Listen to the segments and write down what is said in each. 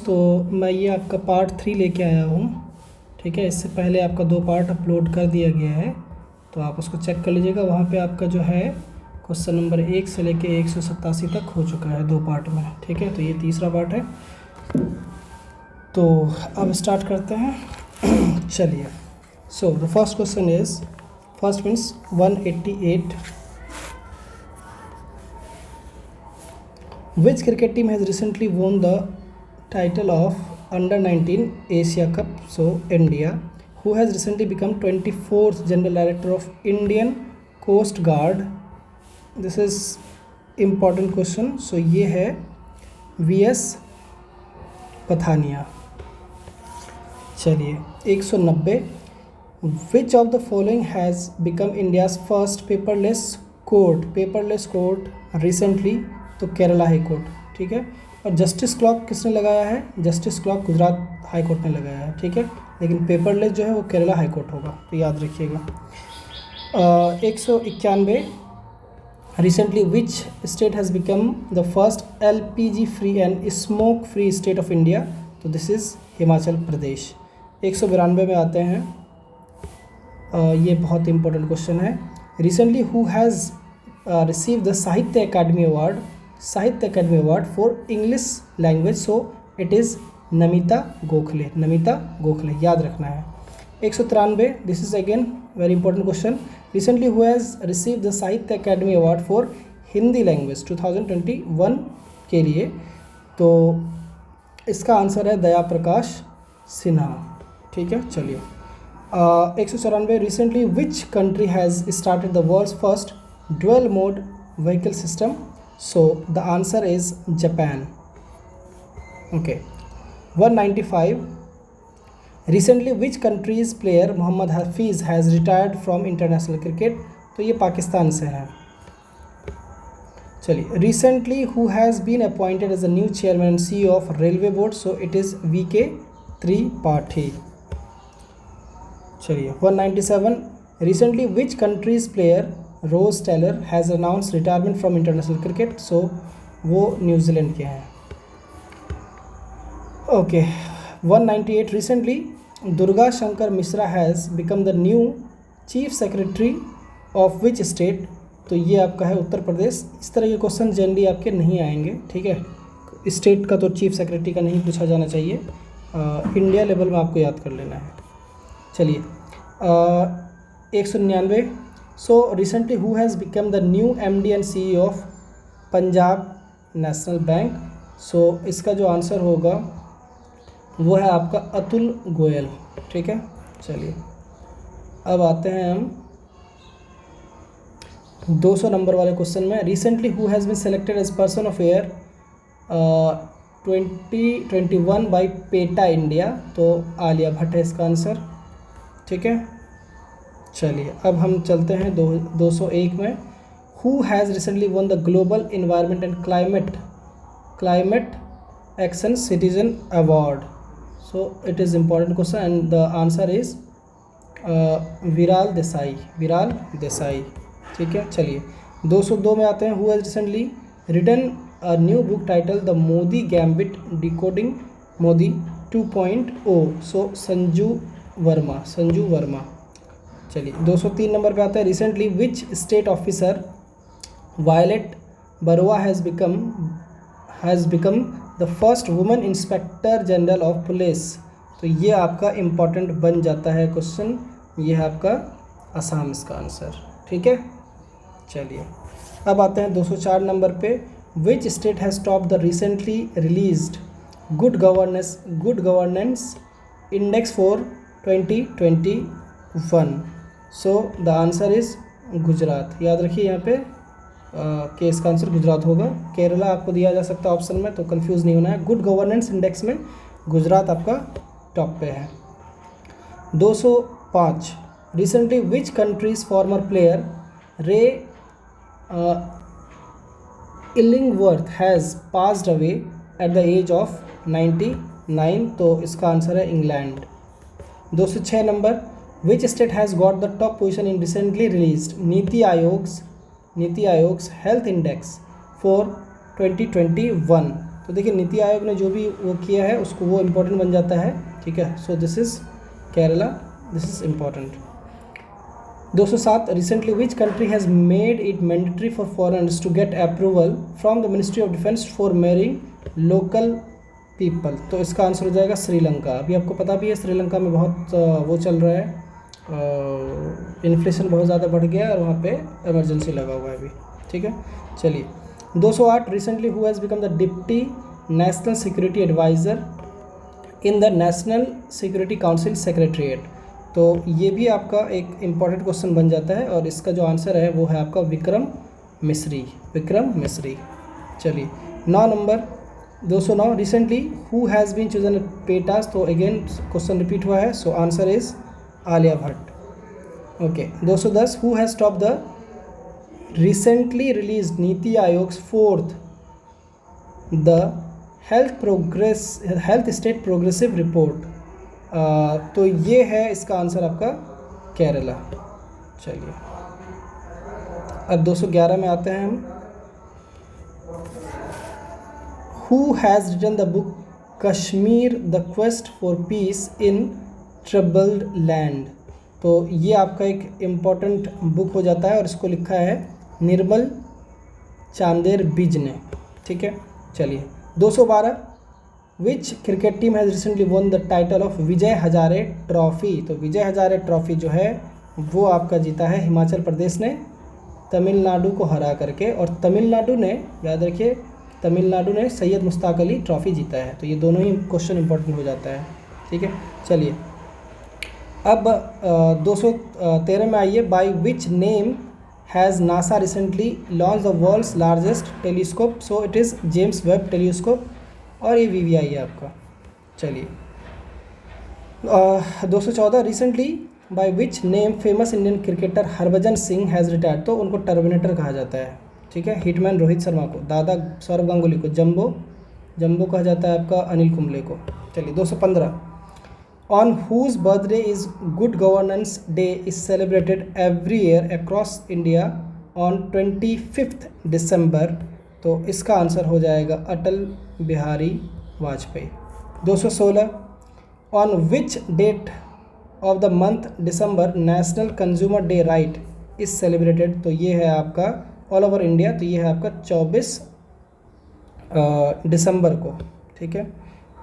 तो मैं ये आपका पार्ट 3 लेके आया हूँ, ठीक है। इससे पहले आपका 2 पार्ट अपलोड कर दिया गया है, तो आप उसको चेक कर लीजिएगा। वहाँ पे आपका जो है क्वेश्चन नंबर 1 से लेके 187 तक हो चुका है 2 पार्ट में, ठीक है। तो ये तीसरा पार्ट है, तो अब स्टार्ट करते हैं। चलिए, so the first question is, first means 188, which cricket team has recently won the title of under-19 Asia Cup? So India. Who has recently become 24th General Director of Indian Coast Guard? This is important question. So ये है VS पथानिया। चलिए 190, which of the following has become India's first paperless court? Paperless court recently, तो Kerala high court, ठीक है। और justice clock किसने लगाया है? Justice clock Gujarat high court ने लगाया है, ठीक है। लेकिन पेपरलेस जो है वो केरला हाई कोर्ट होगा, तो याद रखिएगा। 191, recently which state has become the first LPG free and smoke free state of India? तो दिस इज़ हिमाचल प्रदेश। 192 में आते हैं, ये बहुत इंपॉर्टेंट क्वेश्चन है। Recently who has receive the Sahitya Akademi award for English language? So it is Namita Gokhale, Namita Gokhale, याद रखना है। 193, this is again very important question. Recently who has receive the Sahitya Akademi award for Hindi language 2021 के लिए? तो इसका आंसर है दया प्रकाश सिन्हा, ठीक है। चलिए 194, recently which country has started the world's first dual mode vehicle system? So the answer is Japan. Okay. 195, recently which country's player Mohammad Hafiz has retired from international cricket? तो ये पाकिस्तान से है। चलिए, recently who has been appointed as the new chairman and CEO of railway board? So it is VK Tripathi. चलिए 197, recently which country's player Ross Taylor has announce retirement from international cricket? So वो New Zealand के हैं। Okay 198, recently Durga Shankar Mishra has become the new chief secretary of which state? तो ये आपका है उत्तर प्रदेश। इस तरह के क्वेश्चन जनरली आपके नहीं आएंगे, ठीक है। स्टेट का तो चीफ सेक्रेटरी का नहीं पूछा जाना चाहिए, इंडिया लेवल में आपको याद कर लेना है। चलिए 199, so recently who has become the new MD and CEO of Punjab national bank? So इसका जो आंसर होगा वो है आपका अतुल गोयल, ठीक है। चलिए अब आते हैं हम 200 नंबर वाले क्वेश्चन में। Recently who has been selected as person of year 2021 by PETA India? तो आलिया भट्ट है इसका आंसर, ठीक है। चलिए अब हम चलते हैं 201 में। Who has recently won the global environment and climate action citizen award? So it is important question and the answer is Viral Desai, ठीक है। चलिए 202 में आते हैं। Who has recently written a new book title the Modi gambit decoding Modi 2.0? So Sanju Verma. चलिए 203 number पे आता है। Recently which state officer Violet Baruah has become the first women inspector general of police? तो ये आपका इम्पॉर्टेंट बन जाता है क्वेश्चन, ये है आपका असम इसका आंसर, ठीक है। चलिए अब आते हैं 204 नंबर पे। विच state has top the recently released good governance index for 2021? So the answer is Gujarat. याद रखिए यहाँ पे कि इसका आंसर गुजरात होगा। केरला आपको दिया जा सकता है ऑप्शन में, तो कंफ्यूज नहीं होना है। गुड गवर्नेंस इंडेक्स में गुजरात आपका टॉप पे है। 205, recently which country's former player Ray Illingworth has passed away at the age of 99? तो इसका आंसर है England. 206 number, which state has got the top position in recently released NITI Aayog's health index for 2021? तो देखिए नीति आयोग ने जो भी वो किया है उसको वो इम्पोर्टेंट बन जाता है, ठीक है। So this is Kerala, this is important. 207 recently which country has made it mandatory for foreigners to get approval from the ministry of defence for marrying local people. तो इसका आंसर हो जाएगा श्रीलंका। अभी आपको पता भी है श्रीलंका में बहुत वो चल रहा है, इन्फ्लेशन बहुत ज़्यादा बढ़ गया है और वहाँ पे इमरजेंसी लगा हुआ है अभी, ठीक है। चलिए 208 recently who has become the deputy national security adviser in the national security council secretariat. तो ये भी आपका एक इम्पॉर्टेंट क्वेश्चन बन जाता है और इसका जो आंसर है वो है आपका विक्रम मिश्री, विक्रम मिश्री। चलिए 9 number 209 recently who has been chosen PETA's. तो अगेन क्वेश्चन रिपीट हुआ है, so answer is Alia Bhatt. Okay 210 who has top the recently release NITI Aayog 4th the health state progressive report. तो ये है इसका आंसर आपका केरला। चलिए अब 211 में आते हैं हम। Who has written the book Kashmir the quest for peace in troubled land. तो ये आपका एक इम्पॉर्टेंट बुक हो जाता है और इसको लिखा है निर्मल चांदेर बिज ने, ठीक है। चलिए 212 which cricket team has recently won the title of Vijay Hazare trophy. तो विजय हजारे ट्रॉफ़ी जो है वो आपका जीता है हिमाचल प्रदेश ने तमिलनाडु को हरा करके, और तमिलनाडु ने, याद रखिए तमिलनाडु ने सैयद मुश्ताक अली ट्रॉफ़ी जीता है। तो ये दोनों ही क्वेश्चन इंपॉर्टेंट हो जाता है, ठीक है। चलिए अब 213 में आइए। By which name has NASA recently launch the world's largest telescope. So it is James Webb telescope और ये VVI है आपका। चलिए 214 recently by which name famous Indian cricketer Harbhajan Singh has retired. तो उनको टर्मिनेटर कहा जाता है, ठीक है। हिटमैन रोहित शर्मा को, दादा सौरभ गांगुली को जंबो कहा जाता है आपका अनिल कुंबले को। चलिए 215 on whose birthday is good governance day is celebrated every year across India on 25 December. तो इसका आंसर हो जाएगा Atal Bihari Vajpayee. 216 on which date of the month December national consumer day right is celebrated. तो ये है आपका ऑल ओवर इंडिया, तो ये है आपका 24 दिसंबर को, ठीक है।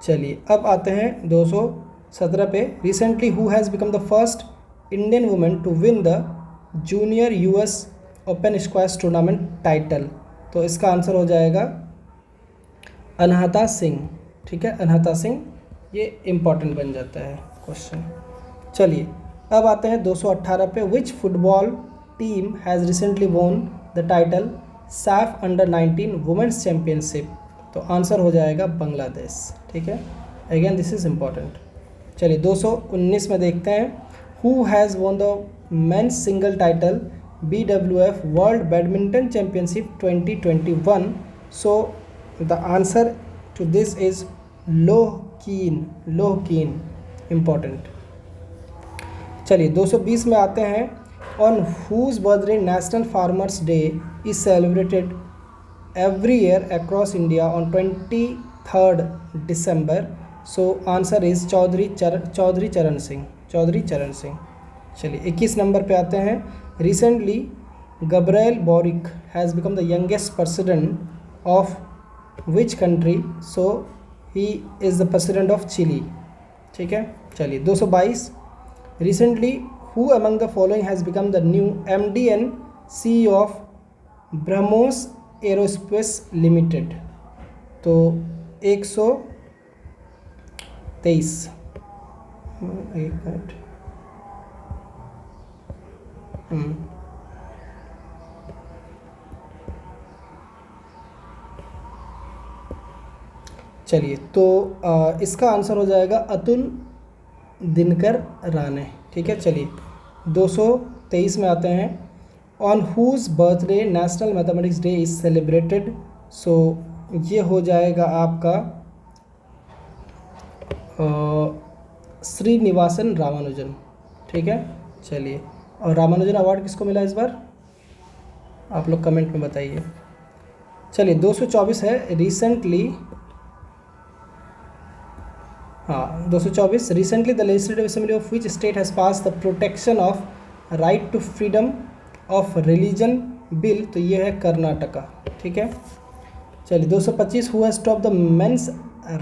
चलिए अब आते हैं 217 पे। Recently who has become the first Indian women to win the junior US open squash tournament title. तो इसका आंसर हो जाएगा अनहता सिंह, ठीक है, अनहता सिंह। ये इम्पॉर्टेंट बन जाता है क्वेश्चन। चलिए अब आते हैं 218 पे। Which football team has recently won the title SAFF under nineteen women's championship. तो आंसर हो जाएगा बांग्लादेश, ठीक है। Again this is important. चलिए 219 में देखते हैं। Who has won the men's single title BWF world badminton championship 2021। So the answer to this is Loh Kean, important. चलिए 220 में आते हैं। On whose birthday national farmers day is celebrated every year across India on 23 December. So answer is Chaudhary Charan Singh. चलिए 21 number पे आते हैं। Recently Gabriel Boric has become the youngest president of which country. So he is the president of Chile, ठीक है। चलिए 222 recently who among the following has become the new MD and CEO of BrahMos aerospace limited. तो 123 एक minute चलिए तो इसका answer हो जाएगा अतुल दिनकर राणे, ठीक है। चलिए 223 में आते हैं। On whose birthday national mathematics day is celebrated. So ये हो जाएगा आपका श्रीनिवासन रामानुजन, ठीक है। चलिए और रामानुजन अवार्ड किसको मिला इस बार, आप लोग कमेंट में बताइए। चलिए 224 है। रिसेंटली हाँ 224, recently the legislative assembly of which state has pass the protection of right to freedom of religion bill, तो ये है कर्नाटका। ठीक है, चलिए 225, who has stop the men's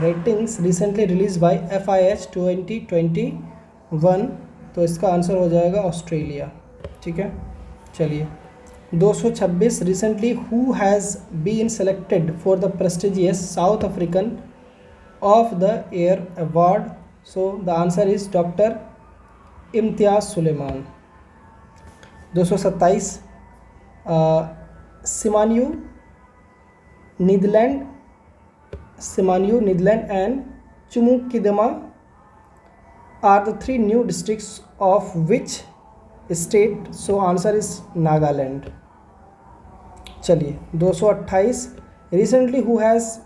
ratings recently release by FIH 2021, तो इसका आंसर हो जाएगा ऑस्ट्रेलिया। ठीक है, चलिए 226, recently who has been selected for the prestigious South African of the year award, so the answer is doctor Imtiaz Sulaiman. 227, Tseminyu Niuland and Chumoukedima are the 3 new districts of which state, so answer is Nagaland. चलिए 228, recently who has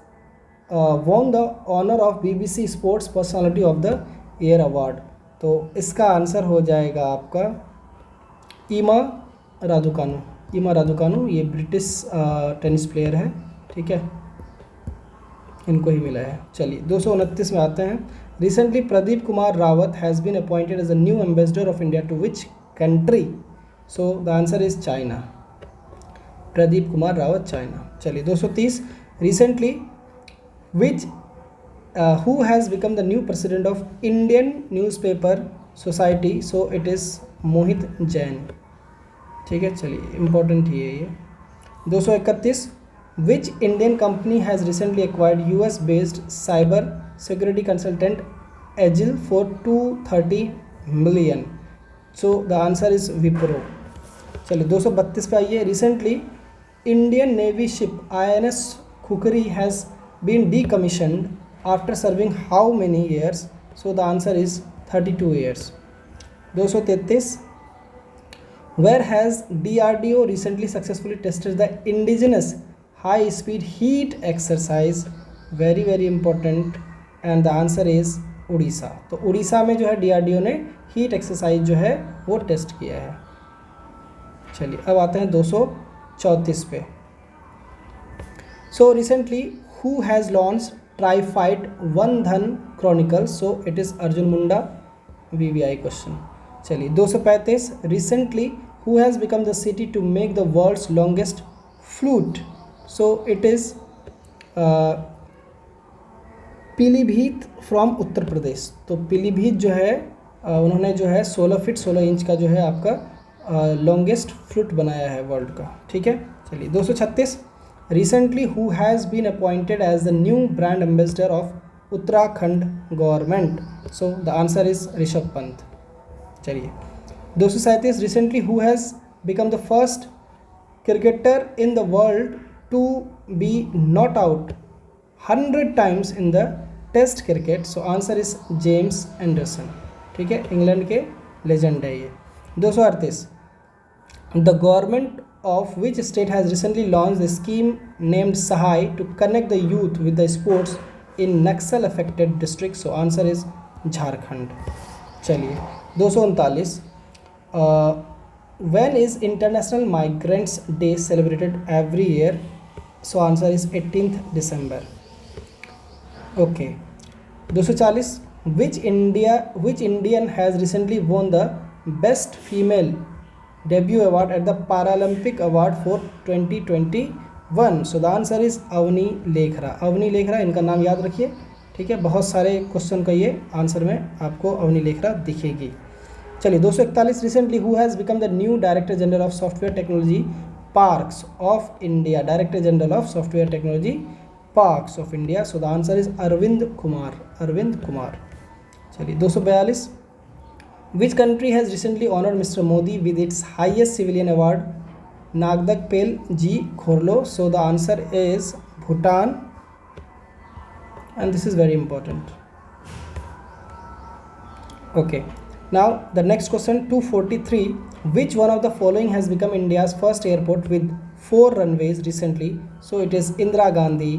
won the honour of BBC sports personality of the year award, तो इसका answer हो जाएगा आपका ईमा Raducanu. ये British tennis player है। ठीक है, इनको ही मिला है। चलिए 229 में आते हैं, recently Pradeep Kumar Rawat has been appointed as a new ambassador of India to which country, so the answer is China. Pradeep Kumar Rawat, China. चलिए 230, recently which who has become the new president of Indian newspaper society, so it is Mohit Jain. ठीक है, चलिए important ही है ये। 231, which Indian company has recently acquired US based cyber security consultant Edgile for 230 million, so the answer is Wipro. चलिए 232 पे आइए, recently Indian navy ship INS Khukri has been decommissioned after serving how many years, so the answer is 32 years. 233, where has DRDO recently successfully tested the indigenous high speed heat exercise, very very important, and the answer is Orissa. तो उड़ीसा में जो है DRDO ने heat exercise जो है वो test किया है। चलिए अब आते हैं 234 पे। So recently who has launch TRIFED Van Dhan chronicle, so it is Arjun Munda, VVI question. चलिए 235, recently who has become the city to make the world's longest flute, so it is Pilibhit from Uttar Pradesh. तो पीलीभीत जो है उन्होंने जो है 16 फीट 16 इंच का जो है आपका लॉन्गेस्ट फ्लूट बनाया है वर्ल्ड का। ठीक है, चलिए 236, recently who has been appointed as the new brand ambassador of Uttarakhand government, so the answer is Rishabh Pant. चलिए 237, recently who has become the first cricketer in the world to be not out 100 times in the test cricket, so answer is James Anderson. ठीक है, England के legend है ये। 238, the government of which state has recently launched a scheme named Sahay to connect the youth with the sports in Naxal affected districts, so answer is Jharkhand। चलिए 239, when is International Migrants Day celebrated every year, so answer is 18th December। okay, 240, which Indian has recently won the best female debut award at the Paralympic award for 2021, so the answer is Avani Lekhara. इनका नाम याद रखिए। ठीक है, बहुत सारे question का ये आंसर में आपको अवनी लेखरा दिखेगी। चलिए 241, recently who has become the new director general of software technology parks of India, director general of software technology parks of India, so the answer is Arvind Kumar. चलिए 242, Which country has recently honored Mr. Modi with its highest civilian award, Nagdak-Pel G Khorlo, so the answer is Bhutan, and this is very important। okay, now the next question 243, which one of the following has become India's first airport with 4 runways recently, so it is Indira Gandhi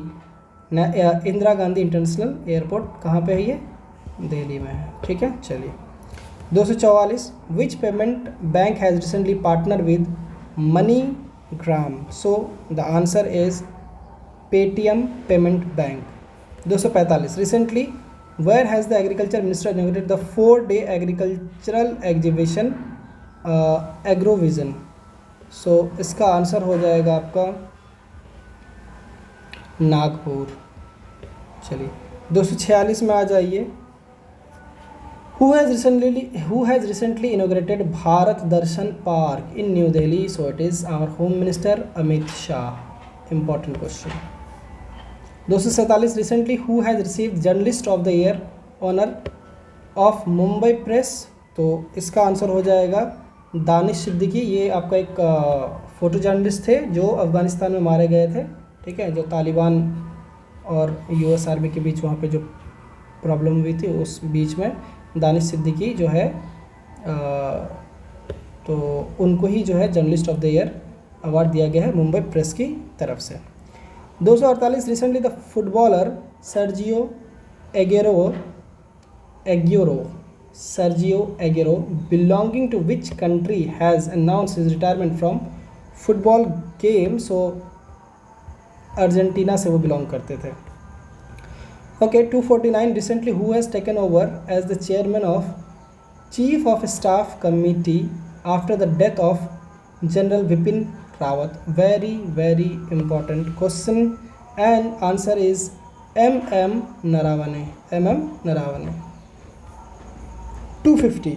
International Airport। कहाँ पे है ये? दिल्ली में है। ठीक है, चलिए 244, which payment bank has recently partnered with MoneyGram, so the answer is Paytm Payment Bank। 245, recently where has the agriculture minister inaugurated the 4-day agricultural exhibition Agrovision? सो इसका आंसर हो जाएगा आपका नागपुर। चलिए 246 में आ जाइए। Who has recently inaugurated Bharat Darshan Park in New Delhi? So it is our Home Minister Amit Shah. Important question. 247 recently who has received Journalist of the Year honor of Mumbai Press? तो इसका answer हो जाएगा दानिश सिद्दीकी। ये आपका एक photo journalist थे जो अफ़गानिस्तान में मारे गए थे, ठीक है, जो तालिबान और यूएस आर्मी के बीच वहाँ पे जो प्रॉब्लम हुई थी उस बीच में दानिश सिद्दीकी जो है तो उनको ही जो है journalist of the year award दिया गया है मुंबई प्रेस की तरफ से। 248 recently the footballer Sergio Aguero belonging to which country has announced his retirement from football game? So Argentina से वो बिलोंग करते थे। Okay, 249 recently who has taken over as the chairman of Chief of Staff Committee after the death of General Vipin Rawat? Very important question and answer is M.M. Naravane. 250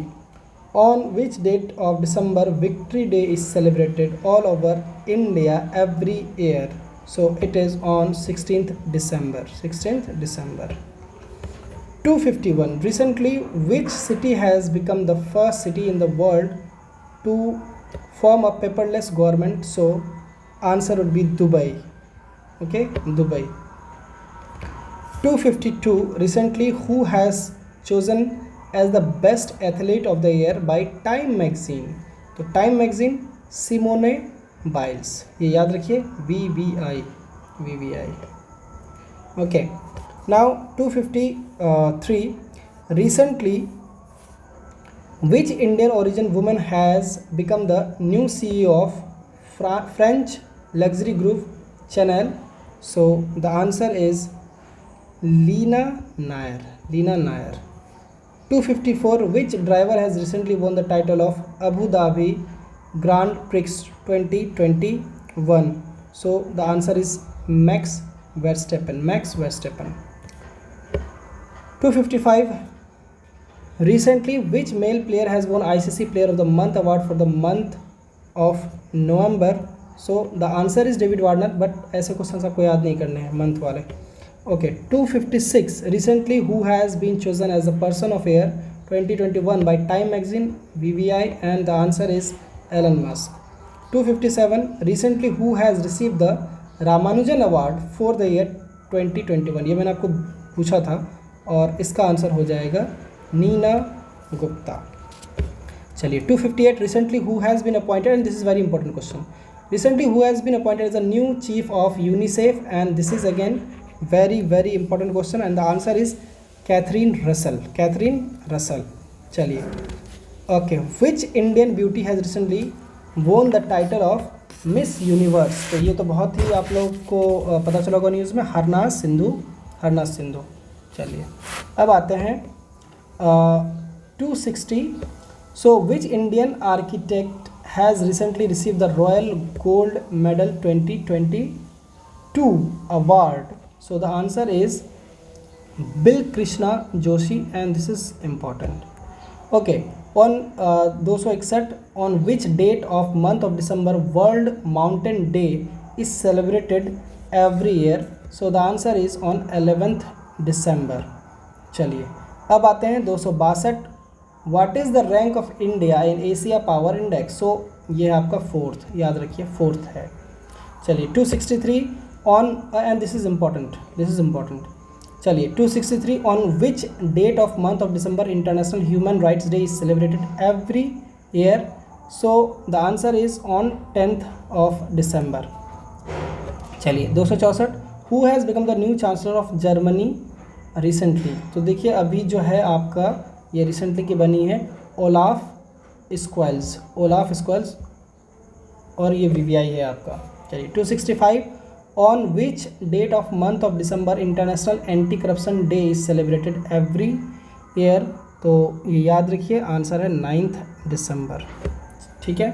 on which date of December Victory Day is celebrated all over India every year? So it is on 16th December. 251 recently which city has become the first city in the world to form a paperless government? So answer would be Dubai. Okay, Dubai. 252 recently who has chosen as the best athlete of the year by Time magazine? तो Time magazine Simone Biles, ये याद रखिए, VVI. Okay, now 253 recently which Indian origin women has become the new CEO of French luxury group Chanel? So the answer is Leena Nair. 254 which driver has recently won the title of Abu Dhabi Grand Prix 2021? So the answer is Max Verstappen. 255 recently which male player has won ICC Player of the Month award for the month of November? So the answer is David Warner, but ऐसे question आपको याद नहीं करने हैं month वाले. Okay, 256 recently who has been chosen as the person of year 2021 by Time magazine? VVI, and the answer is Elon Musk. 257 recently who has received the Ramanujan Award for the year 2021? ये मैंने आपको पूछा था और इसका answer हो जाएगा नीना गुप्ता. चलिए 258 recently who has been appointed, and this is very important question, recently who has been appointed as the new chief of UNICEF? And this is again very important question, and the answer is Catherine Russell. चलिए, okay, which Indian beauty has recently won the title of Miss Universe? तो ये तो बहुत ही आप लोग को पता चला होगा न्यूज़ में, हरनाज सिंधु. चलिए अब आते हैं 260. So which Indian architect has recently received the Royal Gold Medal 2022 award? So the answer is Bill Krishna Joshi, and this is important. Okay, on 261 on which date of month of December World Mountain Day is celebrated every year? So the answer is on 11th December. चलिए अब आते हैं 262. What is the rank of India in Asia Power Index? So ये आपका 4th, याद रखिए 4th है. चलिए 263 on and this is important. चलिए 263 on which date of month of December International Human Rights Day is celebrated every year? So the answer is on 10th of December. चलिए 264 who has become the new chancellor of Germany recently? तो देखिए अभी जो है आपका ये recently की बनी है ओलाफ स्क्वेल्स और ये VVI है आपका. चलिए 265 on which date of month of December international anti corruption day is celebrated every year. तो ये याद रखिए, आंसर है 9 दिसंबर। ठीक है,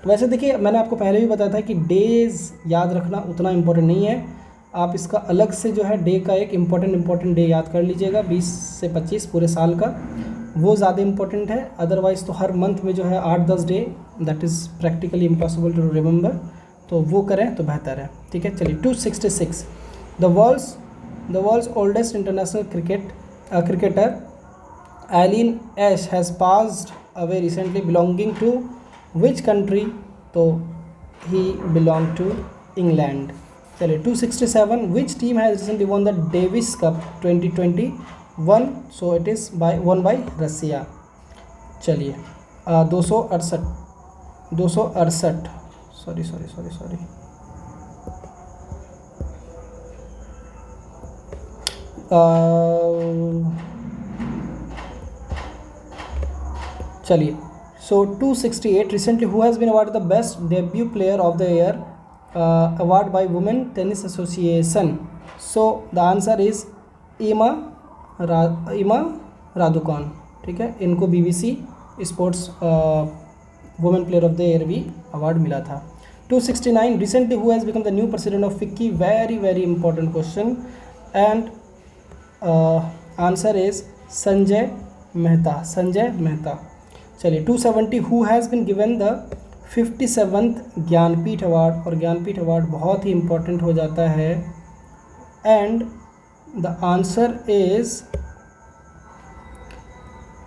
वैसे देखिए मैंने आपको पहले भी बताया था कि डेज़ याद रखना उतना इम्पोर्टेंट नहीं है, आप इसका अलग से जो है डे का एक इम्पोर्टेंट डे याद कर लीजिएगा 20 से 25 पूरे साल का, वो ज़्यादा इम्पोर्टेंट है। अदरवाइज़ तो हर मंथ में जो है 8-10 day, that is practically impossible to remember, तो वो करें तो बेहतर है। ठीक है, चलिए 266 the world's oldest international cricketer Eileen Ash has passed away recently belonging to which country. तो ही बिलोंग टू इंग्लैंड। चलिए 267 which team has recently won the Davis cup 2021। So it is won by Russia. चलिए 268 sorry चलिए so 268 recently who has been award the best debut player of the year award by women tennis association. So the answer is Emma रादुकॉन। ठीक है, इनको BBC sports women player of the year भी award मिला था। 269 recently who has become the new president of FICCI. Very important question and answer is Sanjay Mehta. चलिए 270 who has been given the 57th Jnanpith award. और Jnanpith award बहुत ही इम्पोर्टेंट हो जाता है and the answer is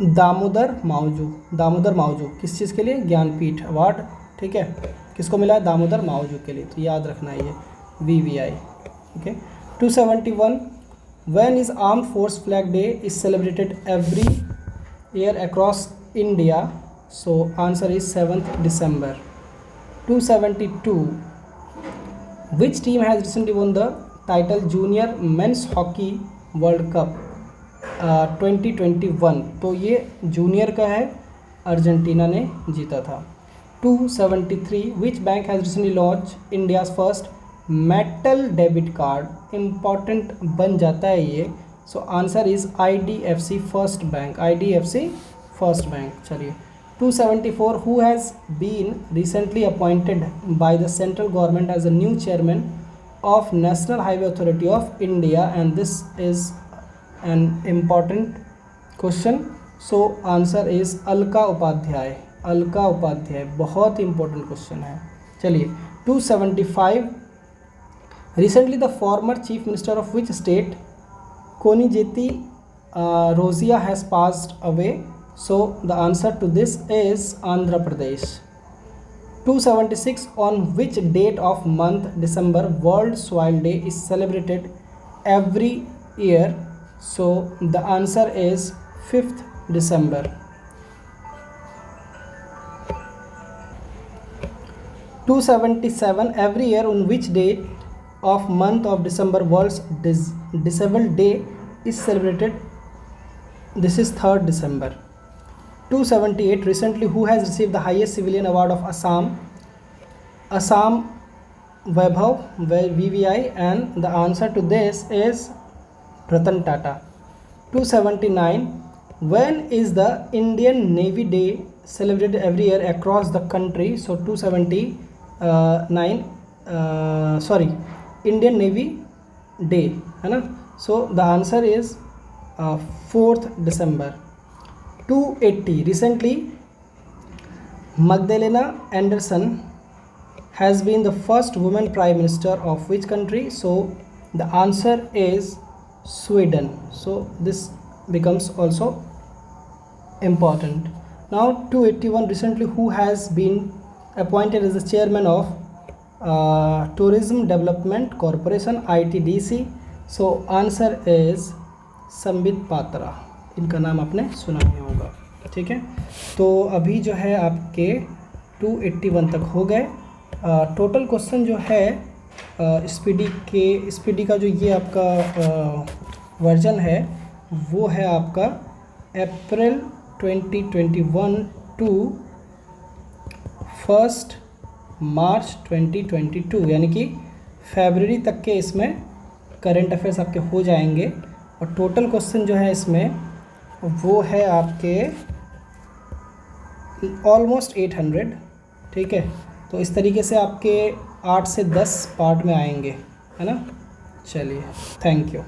Damodar Mauzo. किस चीज़ के लिए? ज्ञानपीठ अवार्ड। ठीक है, किसको मिला है? दामोदर मावजू के लिए। तो याद रखना है ये VVI। ठीक है, 271 when is armed force flag day is celebrated every year across India. So answer is 7th December। 272 which team has recently won the title junior men's hockey world cup 2021। तो ये जूनियर का है, Argentina ने जीता था। 273 which bank has recently launch India's first metal debit card. Important बन जाता है ये। So answer is IDFC first bank. चलिए 274 who has been recently appointed by the central government as a new chairman of national highway authority of India and this is an important question. So answer is Alka Upadhyay. बहुत important question है। चलिए 275 recently the former chief minister of which state Konijeti Rosaiah has passed away. So the answer to this is Andhra Pradesh. 276 on which date of month December world soil day is celebrated every year. So the answer is 5th December। 277 every year on which date of month of December world's disabled day is celebrated. This is 3rd December। 278 recently who has received the highest civilian award of Assam Vaibhav VVI and the answer to this is Ratan Tata। 279 when is the Indian Navy Day celebrated every year across the country। so 279 Indian Navy Day है ना। so the answer is 4th December। 280 recently Magdalena Anderson has been the first woman prime minister of which country। so the answer is Sweden। so this becomes also important। now 281 recently who has been appointed as the chairman of Tourism Development Corporation ITDC। so answer is Sambit Patra. इनका नाम आपने सुना ही होगा। ठीक है, तो अभी जो है आपके 281 तक हो गए। टोटल क्वेश्चन जो है स्पीडी का जो ये आपका वर्जन है वो है आपका अप्रैल 2021 टू 1 मार्च 2022, यानी कि फरवरी तक के इसमें करंट अफेयर्स आपके हो जाएंगे। और टोटल क्वेश्चन जो है इसमें वो है आपके ऑलमोस्ट 800। ठीक है, तो इस तरीके से आपके 8 से 10 पार्ट में आएंगे, है ना। चलिए, थैंक यू।